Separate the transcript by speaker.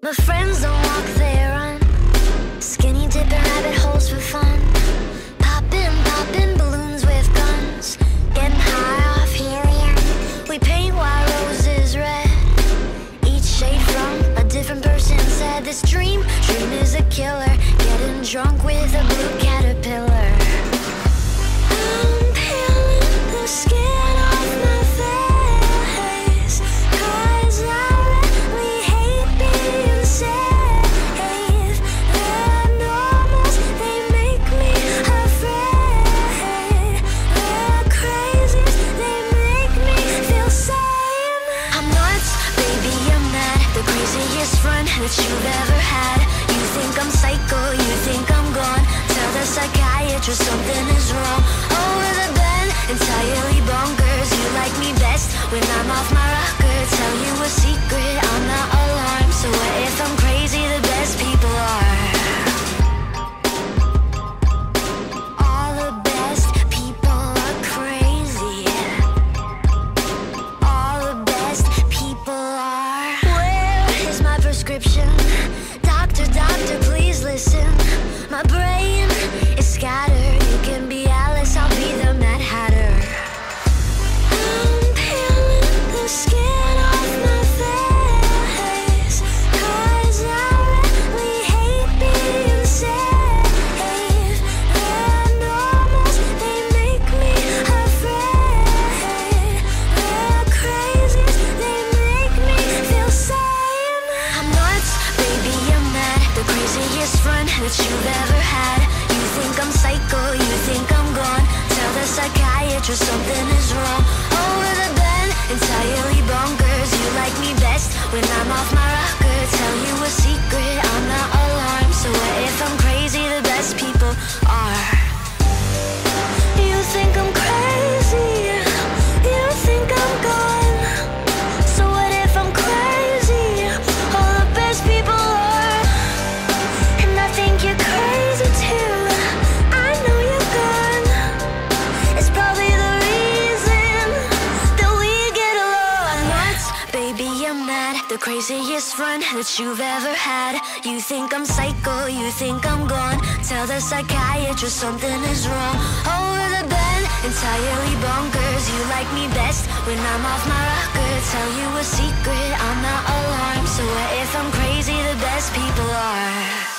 Speaker 1: My friends don't walk, they run. Skinny dipping rabbit holes for fun. Popping balloons with guns. Getting high off helium. We paint white roses red. Each shade from a different person said this dream is a killer. Getting drunk with a blue caterpillar. I'm peeling the skin off my face, 'cause I really hate being safe. The normals, they make me afraid. The crazies, they make me feel sane. I'm nuts, baby, I'm mad. The craziest friend that you've ever had. You think I'm psycho, you think I'm gone. Tell the psychiatrist something is wrong. Over the bend, entirely bonkers. You like me best when I'm off my rocker. Tell you a secret, I'm not alarmed. So what if I'm crazy? The best people are. All the best people are crazy. All the best people are. Where is my prescription? Doctor, please listen. My brain is scattered. You can be Alice, I'll be the Mad Hatter. I'm peeling the skin off my face, 'cause I really hate being safe. The normals, they make me afraid. The crazies, they make me feel sane. I'm nuts, baby, I'm mad. The craziest friend that you've ever had. You think I'm psycho, you think I'm gone. Tell the psychiatrist something is wrong. Over the bend, entirely bonkers. You like me best when I'm off my rocker. Tell you a secret, I'm not alarmed. So what if I'm crazy? The best people are. You think I'm crazy, you think I'm gone. So what if I'm crazy? All the best people are. And I think you're crazy too. I know you're gone. It's probably the reason that we get along. Nuts, baby, I'm mad. The craziest friend that you've ever had. You think I'm psycho, you think I'm gone. Tell the psychiatrist something is wrong. Over the bend, entirely bonkers. You like me best when I'm off my rocker. Tell you a secret, I'm not alarmed. So what if I'm crazy? The best people are.